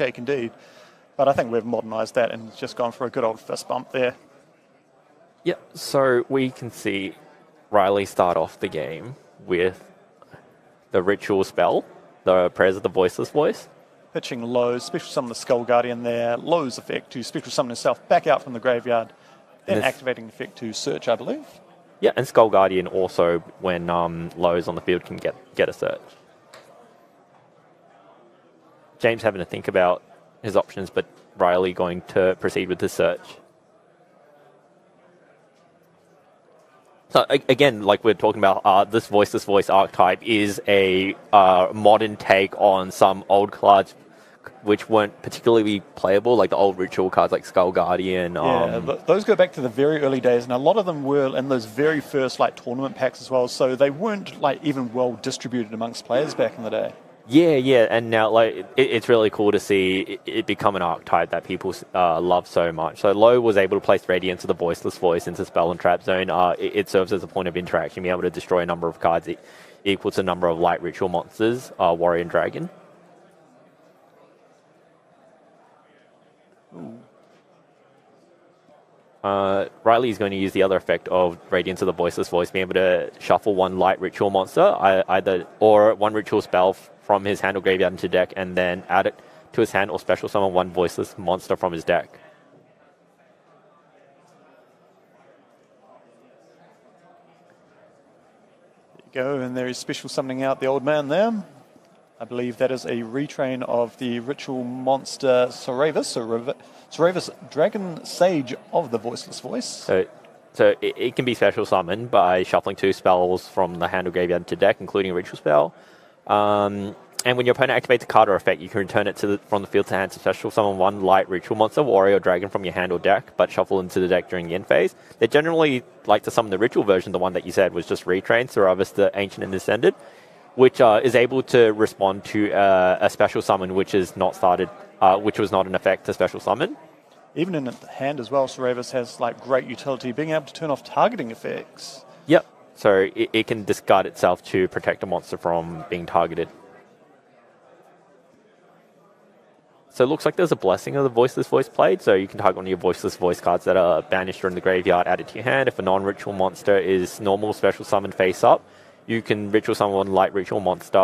mistake indeed. But I think we've modernised that and just gone for a good old fist bump there. Yeah, so we can see Riley start off the game with the ritual spell, the Prayers of the Voiceless Voice. Pitching Lowe's, special summon the Skull Guardian there, Lowe's effect to special summon himself back out from the graveyard, then activating the effect to search, I believe. Yeah, and Skull Guardian also, when Lowe's on the field, can get a search. James having to think about his options, but Riley going to proceed with the search. So again, like we're talking about, this Voiceless Voice archetype is a modern take on some old cards which weren't particularly playable, like the old ritual cards like Skull Guardian. Those go back to the very early days, and a lot of them were in those very first like tournament packs as well, so they weren't like even well distributed amongst players back in the day. Yeah, and now like it's really cool to see it become an archetype that people love so much. So Lowe was able to place Radiance of the Voiceless Voice into Spell and Trap Zone. It serves as a point of interaction, being able to destroy a number of cards equal to the number of light ritual monsters, Warrior and Dragon. Riley is going to use the other effect of Radiance of the Voiceless Voice, being able to shuffle one light ritual monster, or one ritual spell from his hand or graveyard into deck, and then add it to his hand or special summon one voiceless monster from his deck. There you go, and there is special summoning out the old man there. I believe that is a retrain of the ritual monster Soravis, Dragon Sage of the Voiceless Voice. So it can be special summoned by shuffling 2 spells from the hand or graveyard into deck, including a ritual spell. And when your opponent activates a card or effect, you can return it from the field to hand to special summon one light ritual monster, warrior, or dragon from your hand or deck, but shuffle into the deck during the end phase. They generally like to summon the ritual version, the one that you said was just retrained, Soravis the Ancient and Descended, which is able to respond to a special summon which is not started, which was not an effect to special summon. Even in the hand as well, Soravis has like great utility, being able to turn off targeting effects. Yep. So it can discard itself to protect a monster from being targeted. So it looks like there's a Blessing of the Voiceless Voice played, so you can target one of your Voiceless Voice cards that are banished or in the graveyard, add it to your hand. If a non-ritual monster is normal special summon face up, you can ritual summon one light ritual monster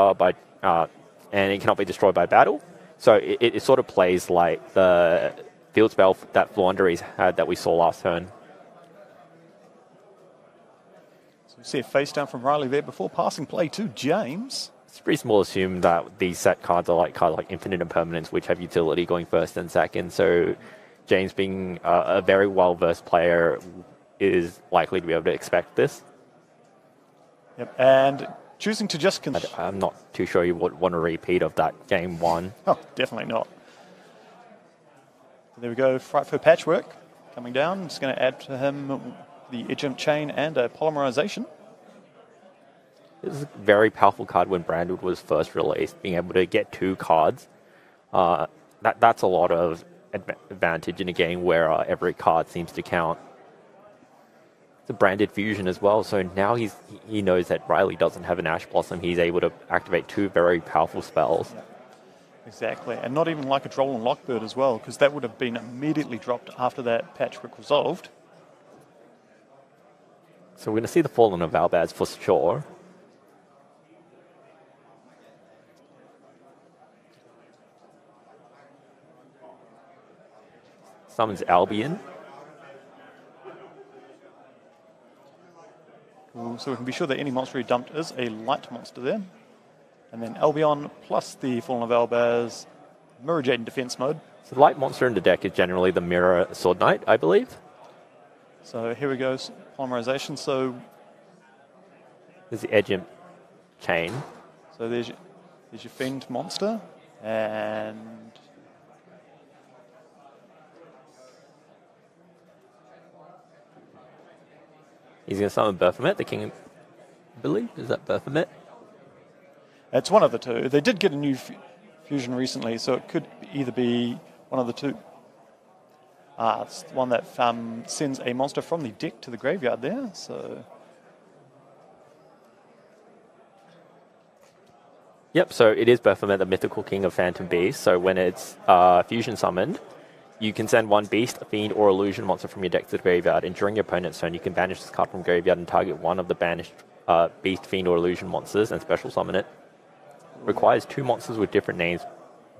and it cannot be destroyed by battle. So it sort of plays like the field spell that Floowandereeze had that we saw last turn. So we see a face down from Riley there before passing play to James. It's reasonable to assume that these set cards are like cards like Infinite Impermanence, which have utility going first and second. So James, being a very well-versed player, is likely to be able to expect this. Yep, and choosing to just... I'm not too sure you would want a repeat of that game 1. Oh, definitely not. There we go, Frightfur Patchwork coming down. Just going to add to him the Edge Chain and a Polymerization. This is a very powerful card when Brandwood was first released. Being able to get 2 cards, that's a lot of advantage in a game where every card seems to count. It's a branded fusion as well, so now he knows that Riley doesn't have an Ash Blossom. He's able to activate 2 very powerful spells. Yeah, exactly, and not even like a Droll and Lockbird as well, because that would have been immediately dropped after that Patchwork resolved. So we're going to see the Fallen of Albaz for sure. Summons Albion. Cool. So we can be sure that any monster he dumped is a light monster there. And then Albion plus the Fallen of Albaz, Mirror Jade in defense mode. So the light monster in the deck is generally the Mirror Sword Knight, I believe. So here we go, Polymerization. So there's the Edge Chain. So there's your Fiend monster, and he's going to summon Baphomet, the King, I believe. Is that Baphomet? It's one of the 2. They did get a new fusion recently, so it could either be one of the 2. It's the one that sends a monster from the deck to the graveyard there, so... Yep, so it is Baphomet, the mythical king of Phantom Beasts. So when it's fusion summoned, you can send one beast, a fiend, or illusion monster from your deck to the graveyard, and during your opponent's turn, you can banish this card from graveyard and target one of the banished beast, fiend, or illusion monsters and special summon it. Requires 2 monsters with different names,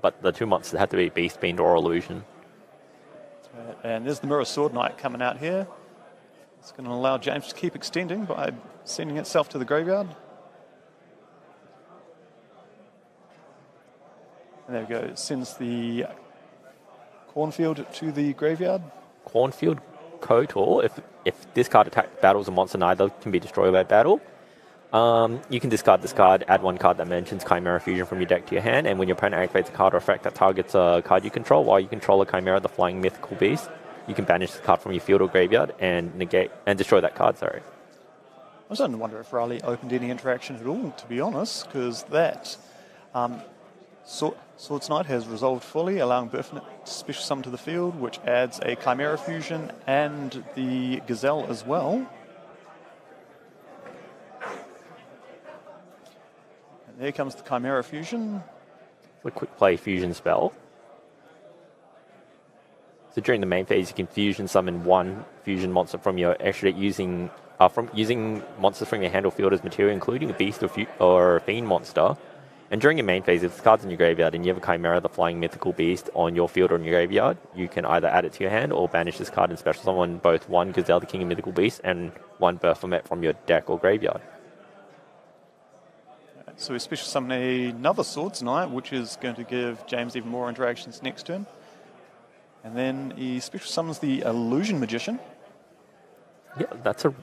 but the 2 monsters have to be beast, fiend, or illusion. And there's the Mirror Sword Knight coming out here. It's going to allow James to keep extending by sending itself to the graveyard. And there we go. It sends the Cornfield to the graveyard. Cornfield Kotor, if this card battles a monster, neither can be destroyed by battle. You can discard this card, add 1 card that mentions Chimera Fusion from your deck to your hand, and when your opponent activates a card or effect that targets a card you control, while you control a Chimera, the flying mythical beast, you can banish the card from your field or graveyard and negate and destroy that card, sorry. I was starting to wonder if Riley opened any interaction at all, to be honest, because that Swords Knight has resolved fully, allowing Baphomet to special summon to the field, which adds a Chimera Fusion and the Gazelle as well. And there comes the Chimera Fusion. A quick play fusion spell. So during the main phase, you can fusion summon 1 fusion monster from your extra deck using monsters from your hand or field as material, including a beast or a fiend monster. And during your main phase, if the card's in your graveyard and you have a Chimera, the flying mythical beast, on your field or in your graveyard, you can either add it to your hand or banish this card and special summon both 1 Gazelle, the king of mythical beasts, and 1 Baphomet from your deck or graveyard. So we special summon another Swords Knight, which is going to give James even more interactions next turn. And then he special summons the Illusion Magician. Yeah, that's a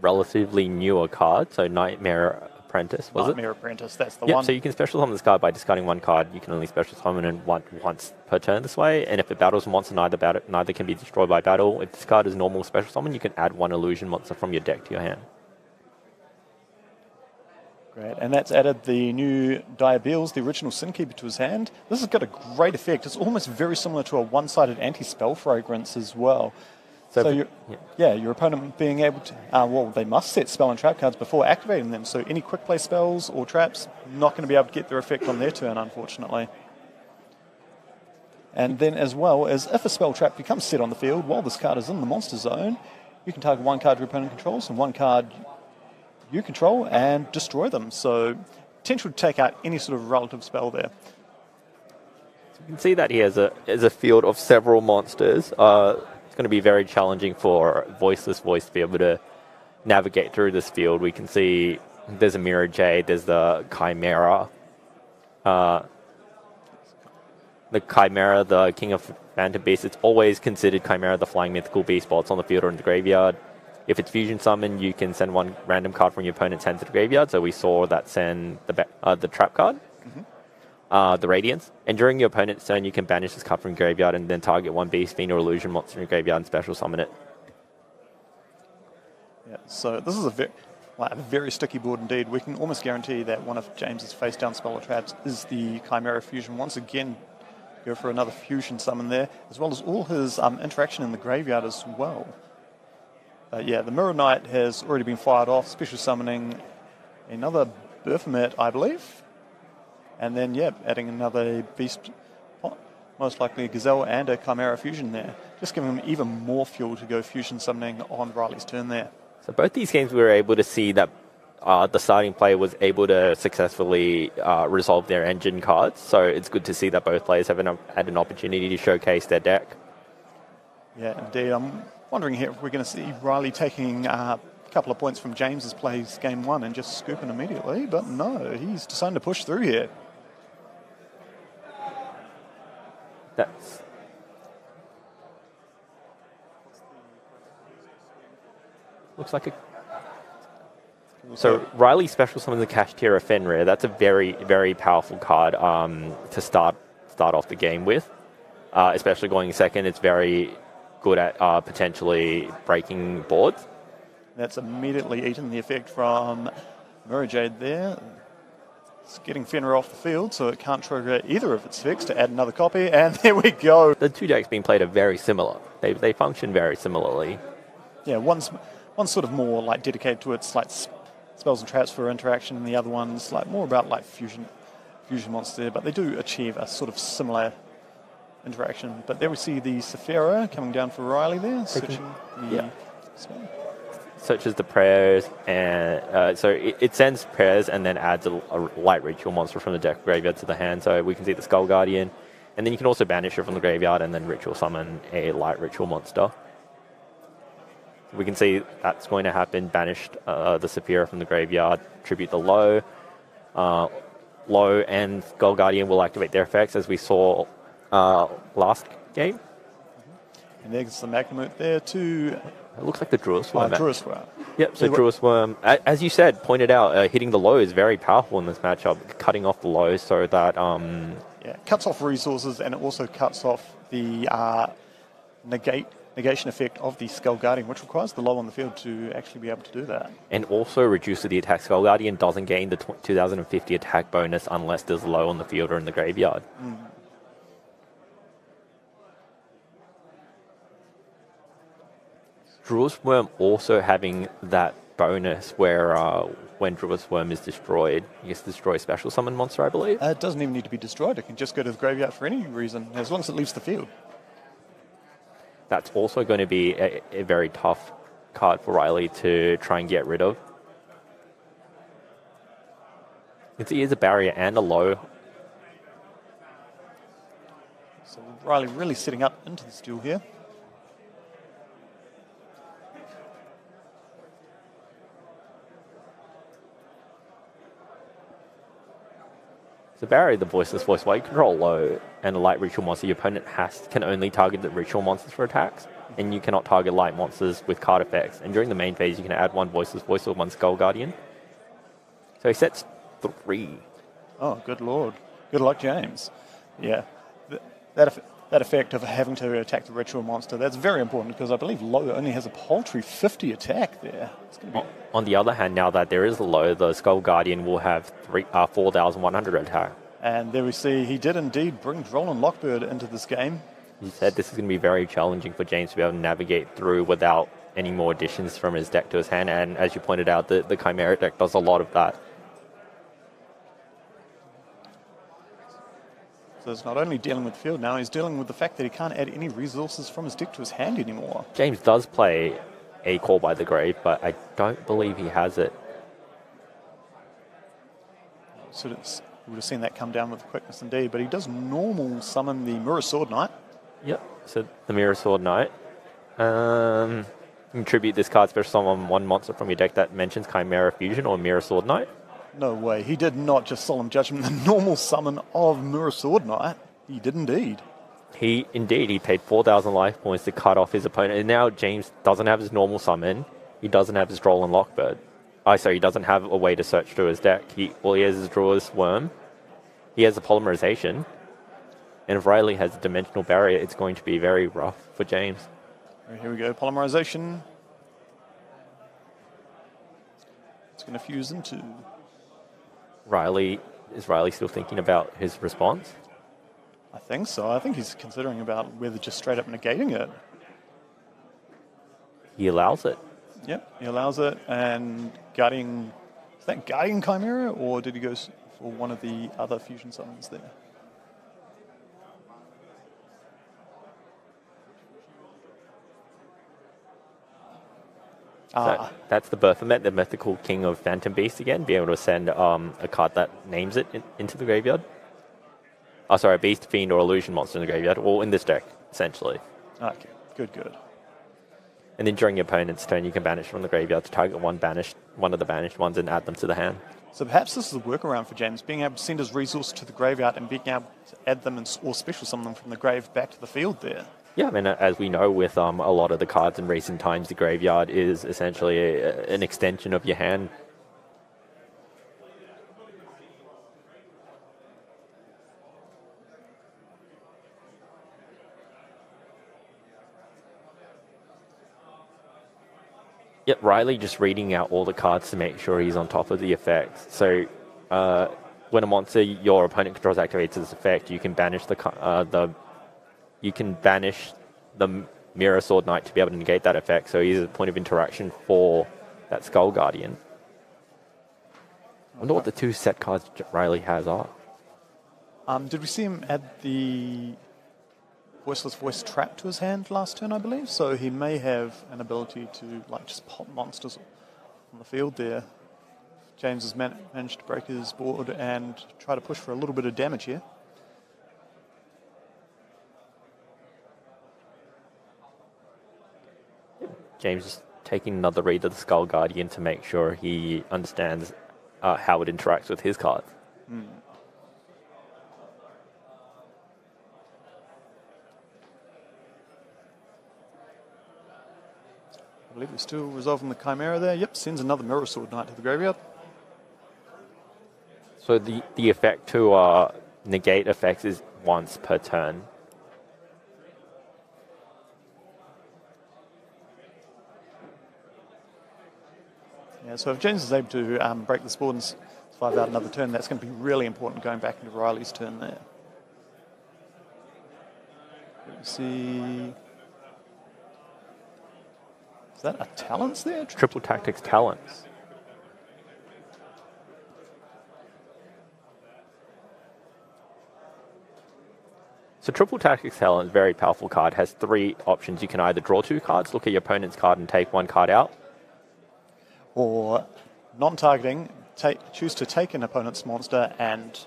relatively newer card, so Nightmare Apprentice, was Nightmare Apprentice, that's the one. one. So you can special summon this card by discarding 1 card. You can only special summon it once per turn this way, and if it battles a monster, neither can be destroyed by battle. If this card is normal special summon, you can add 1 illusion monster from your deck to your hand. Great, and that's added the new Diabeels, the original Sinkeeper, to his hand. This has got a great effect. It's almost very similar to a one-sided anti-spell fragrance as well. So your opponent being able to, they must set spell and trap cards before activating them. So any quick play spells or traps, not going to be able to get their effect on their turn, unfortunately. And then as well as if a spell trap becomes set on the field while this card is in the monster zone, you can target 1 card your opponent controls and 1 card you control and destroy them. So potential to take out any sort of relative spell there. So you can see that he has a field of several monsters. It's going to be very challenging for Voiceless Voice to be able to navigate through this field. We can see there's a Mirror Jade, there's the Chimera. The Chimera, the king of Phantom Beasts, it's always considered Chimera, the flying mythical beast, while it's on the field or in the graveyard. If it's fusion summon, you can send 1 random card from your opponent's hand to the graveyard. So we saw that send the trap card, the Radiance. And during your opponent's turn, you can banish this card from your graveyard and then target 1 beast, fiend, or illusion monster in your graveyard and special summon it. Yeah, so this is a very sticky board indeed. We can almost guarantee that one of James's face-down spell or traps is the Chimera Fusion. Once again, go for another fusion summon there, as well as all his interaction in the graveyard as well. The Mirror Knight has already been fired off, special summoning another Baphomet, I believe. And then, adding another beast, most likely a Gazelle and a Chimera Fusion there. Just giving him even more fuel to go fusion summoning on Riley's turn there. So both these games we were able to see that the starting player was able to successfully resolve their engine cards. So it's good to see that both players have had an opportunity to showcase their deck. Yeah, indeed. I'm wondering here if we're going to see Riley taking a couple of points from James's plays game 1 and just scooping immediately, but no, he's deciding to push through here. That's looks like a. So Riley special summons the Kashtira Fenrir. That's a very, very powerful card to start off the game with, especially going second. It's very good at potentially breaking boards. That's immediately eaten the effect from Mirror Jade there. It's getting Fenrir off the field, so it can't trigger either of its effects to add another copy, and there we go. The 2 decks being played are very similar. They function very similarly. Yeah, one's sort of more like dedicated to its like spells and traps for interaction, and the other one's like more about like fusion, fusion monster, but they do achieve a sort of similar interaction. But there we see the Sephira coming down for Riley there, switching the spell. Searches the prayers, and so it sends prayers and then adds a light ritual monster from the deck graveyard to the hand. So we can see the Skull Guardian, and then you can also banish it from the graveyard and then ritual summon a light ritual monster. We can see that's going to happen. Banished the Sephira from the graveyard, tribute the Low. Low and Skull Guardian will activate their effects, as we saw last game. And there's the Magnamut there too. It looks like the Druid Swarm. Druid Swarm. Yep, so Druid Swarm, as you said, pointed out, hitting the low is very powerful in this matchup, cutting off the low so that... cuts off resources, and it also cuts off the negation effect of the Skull Guardian, which requires the low on the field to actually be able to do that. And also reduces the attack. Skull Guardian doesn't gain the 2050 attack bonus unless there's a low on the field or in the graveyard. Druid Swarm also having that bonus where when Druid Swarm is destroyed, you get to destroy a special summon monster, I believe. It doesn't even need to be destroyed. It can just go to the graveyard for any reason, as long as it leaves the field. That's also going to be a very tough card for Riley to try and get rid of. It's a barrier and a low. So Riley really setting up into this duel here. So barrier the Voiceless Voice, while you control low and a light ritual monster, your opponent can only target the ritual monsters for attacks, and you cannot target light monsters with card effects. And during the main phase, you can add one Voiceless Voice or one Skull Guardian. So he sets 3. Oh, good lord. Good luck, James. Yeah. That effect of having to attack the ritual monster, that's very important, because I believe low only has a paltry 50 attack there. It's going to be... On the other hand, now that there is a low, the Skull Guardian will have 4,100 attack. And there we see he did indeed bring Drolan Lockbird into this game. He said this is going to be very challenging for James to be able to navigate through without any more additions from his deck to his hand. And as you pointed out, the Chimera deck does a lot of that. So it's not only dealing with the field now, he's dealing with the fact that he can't add any resources from his deck to his hand anymore. James does play a Call by the Grave, but I don't believe he has it. So we would have seen that come down with quickness indeed, but he does normal summon the Mirror Sword Knight. Yep, so the Mirror Sword Knight. Contribute this card special summon one monster from your deck that mentions Chimera Fusion or Mirror Sword Knight. No way. He did not just Solemn Judgment the normal summon of Mirror Sword Knight. He did indeed. He paid 4,000 life points to cut off his opponent. And now James doesn't have his normal summon. He doesn't have his Drolan Lockbird. He doesn't have a way to search through his deck. All he has is Druid Swarm. He has a Polymerization. And if Riley has a Dimensional Barrier, it's going to be very rough for James. Here we go. Polymerization. It's going to fuse into... Is Riley still thinking about his response? I think so. I think he's considering about whether just straight up negating it. He allows it. Yep, he allows it. And Guardian... Is that Guardian Chimera, or did he go for one of the other fusion summons there? So that's the Berthomet, the mythical king of Phantom Beast again, be able to send a card that names it into the graveyard. A Beast, Fiend, or Illusion monster in the graveyard, or in this deck, essentially. Okay, good. And then during your opponent's turn, you can banish from the graveyard to target one of the banished ones and add them to the hand. So perhaps this is a workaround for James, being able to send his resources to the graveyard and being able to add them or special summon them from the grave back to the field there. Yeah, I mean, as we know with a lot of the cards in recent times, the graveyard is essentially an extension of your hand. Yep, Riley just reading out all the cards to make sure he's on top of the effects. So when a monster your opponent controls activates this effect, you can banish the Mirror Sword Knight to be able to negate that effect. So he's a point of interaction for that Skull Guardian. I wonder what the two set cards Riley has are. Did we see him add the Voiceless Voice trap to his hand last turn, I believe? So he may have an ability to like just pop monsters on the field there. James has managed to break his board and try to push for a little bit of damage here. James is taking another read of the Skull Guardian to make sure he understands how it interacts with his cards. I believe we're still resolving the Chimera there. Yep, sends another Mirror Sword Knight to the graveyard. So the effect to negate effects is once per turn. Yeah, so if James is able to break this board and survive out another turn, that's going to be really important going back into Riley's turn there. Let's see. Is that a Talents there? Triple Tactics Talents. So Triple Tactics Talent is a very powerful card. Has 3 options. You can either draw 2 cards, look at your opponent's card and take 1 card out. Or non-targeting, choose to take an opponent's monster and...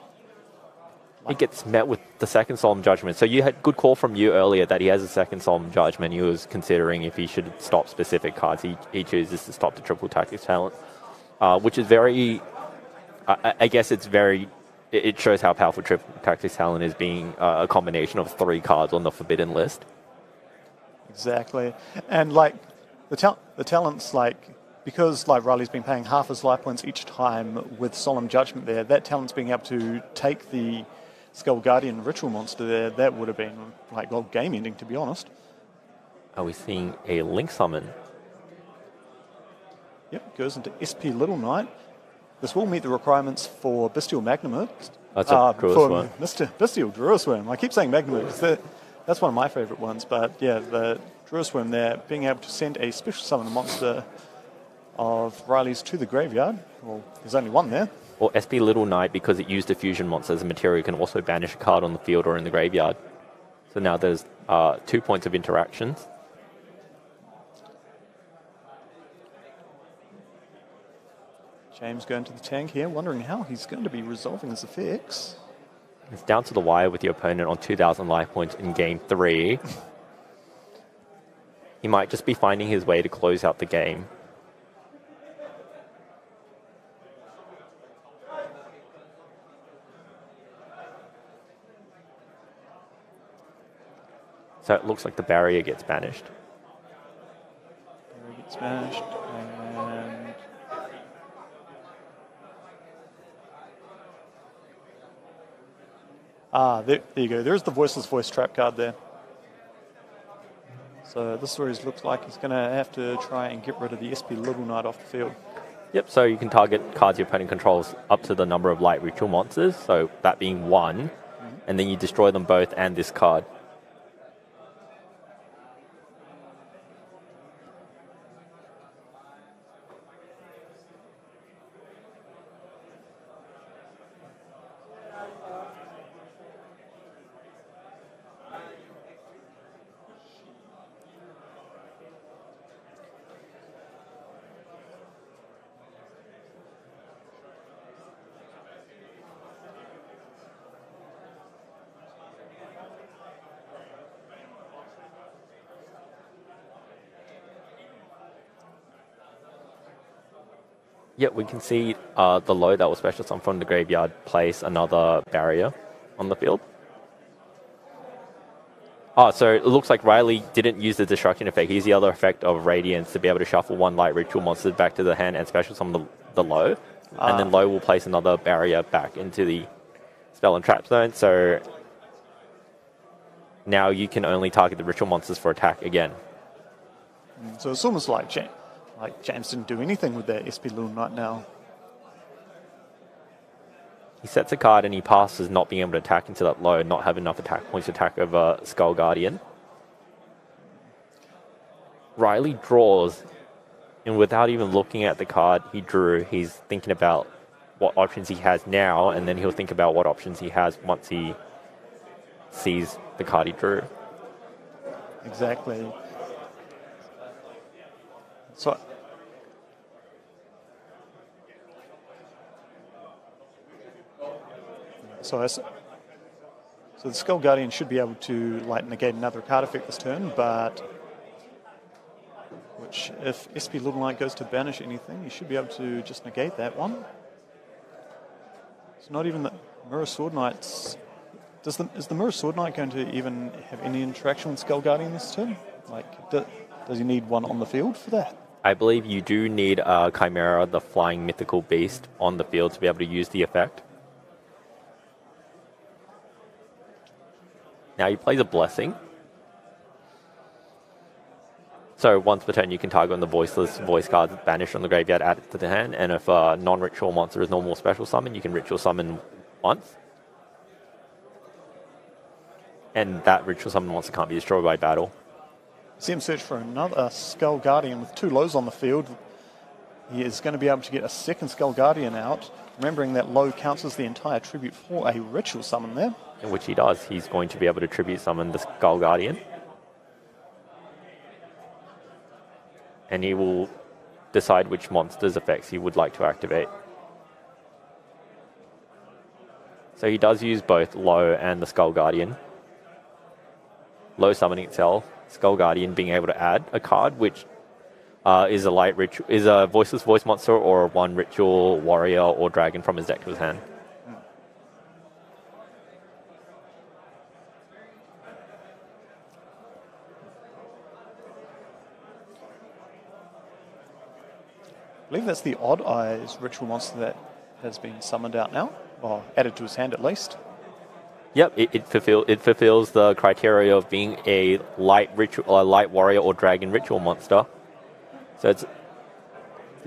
It gets met with the second Solemn Judgment. So you had good call from you earlier that he has a second Solemn Judgment. He was considering if he should stop specific cards. He chooses to stop the Triple Tactics Talent, which is very... I guess it's very... It shows how powerful Triple Tactics Talent is, being a combination of 3 cards on the Forbidden list. Exactly. And like the talents, like... Because like Riley's been paying half his life points each time with Solemn Judgment there, that talent's being able to take the Skull Guardian ritual monster there, that would have been like game ending, to be honest. Are we seeing a Link Summon? Yep, goes into SP Little Knight. This will meet the requirements for Bestial Magnamur. That's a Druisworm. Mr. Bestial Druisworm. I keep saying Magnamur because that's one of my favourite ones, but yeah, the Druisworm there, being able to send a special summon monster of Riley's to the graveyard. Well, there's only one there. Or SP Little Knight, because it used a fusion monster as a material, can also banish a card on the field or in the graveyard. So now there's 2 points of interactions. James going to the tank here, wondering how he's going to be resolving his effects. It's down to the wire with your opponent on 2,000 life points in Game 3. He might just be finding his way to close out the game. So it looks like the barrier gets banished. Barrier gets banished, and... there you go. There's the Voiceless Voice trap card there. So this looks like he's going to have to try and get rid of the SP Little Knight off the field. Yep, so you can target cards your opponent controls up to the number of light ritual monsters, so that being 1, and then you destroy them both and this card. Yeah, we can see the low that was special summon from the graveyard place another barrier on the field. So it looks like Riley didn't use the destruction effect. Here's the other effect of Radiance to be able to shuffle 1 light ritual monster back to the hand and special summon the low. And then low will place another barrier back into the spell and trap zone. So now you can only target the ritual monsters for attack again. So it's almost like James didn't do anything with that SP Little Knight now. He sets a card and he passes not being able to attack into that low, not have enough attack points to attack over Skull Guardian. Riley draws, and without even looking at the card he drew, he's thinking about what options he has now, and then he'll think about what options he has once he sees the card he drew. Exactly. So the Skull Guardian should be able to negate another card effect this turn, but if SP Little Knight goes to banish anything, you should be able to just negate that one. It's not even the Mirror Sword Knights. Is the Mirror Sword Knight going to even have any interaction with Skull Guardian this turn? Does he need one on the field for that? I believe you do need a Chimera, the flying mythical beast, on the field to be able to use the effect. Now he plays a Blessing. So once per turn you can target on the voiceless voice cards banished from the graveyard, add it to the hand, and if a non-ritual monster is normal special summon, you can ritual summon once. And that ritual summon monster can't be destroyed by battle. See him search for another Skull Guardian with 2 lows on the field. He is going to be able to get a second Skull Guardian out, remembering that low counts as the entire tribute for a ritual summon there. In which he does. He's going to be able to tribute summon the Skull Guardian. And he will decide which monster's effects he would like to activate. So he does use both Low and the Skull Guardian. Low summoning itself, Skull Guardian being able to add a card which is a voiceless voice monster or one ritual warrior or dragon from his deck to his hand. I believe that's the Odd Eyes ritual monster that has been summoned out now, or added to his hand at least. Yep, it fulfills the criteria of being a light warrior or dragon ritual monster. So it's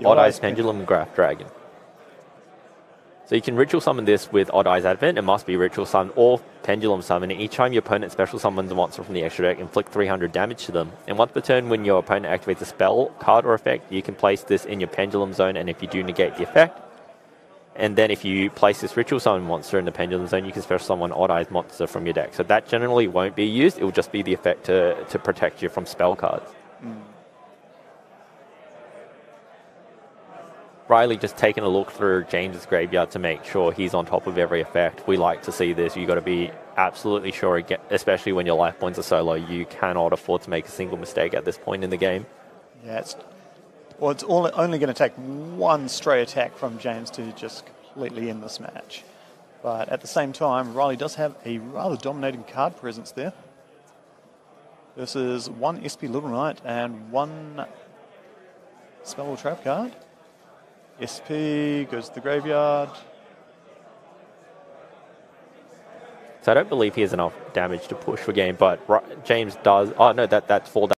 Odd Eyes Pendulum Graph Dragon. So you can ritual summon this with Odd Eyes Advent. It must be ritual summon or pendulum summon. And each time your opponent special summons a monster from the extra deck, inflict 300 damage to them. And once per turn, when your opponent activates a spell, card, or effect, you can place this in your pendulum zone. And if you do, negate the effect. And then if you place this ritual summon monster in the pendulum zone, you can special summon Odd Eyes monster from your deck. So that generally won't be used. It will just be the effect to protect you from spell cards. Riley just taking a look through James's graveyard to make sure he's on top of every effect. We like to see this. You've got to be absolutely sure, especially when your life points are so low, you cannot afford to make a single mistake at this point in the game. Yeah, it's only going to take one stray attack from James to just completely end this match. But at the same time, Riley does have a rather dominating card presence there. This is 1 SP Little Knight and 1 Spell or Trap card. SP goes to the graveyard. So I don't believe he has enough damage to push for game, but James does. Oh no, that's 4 damage.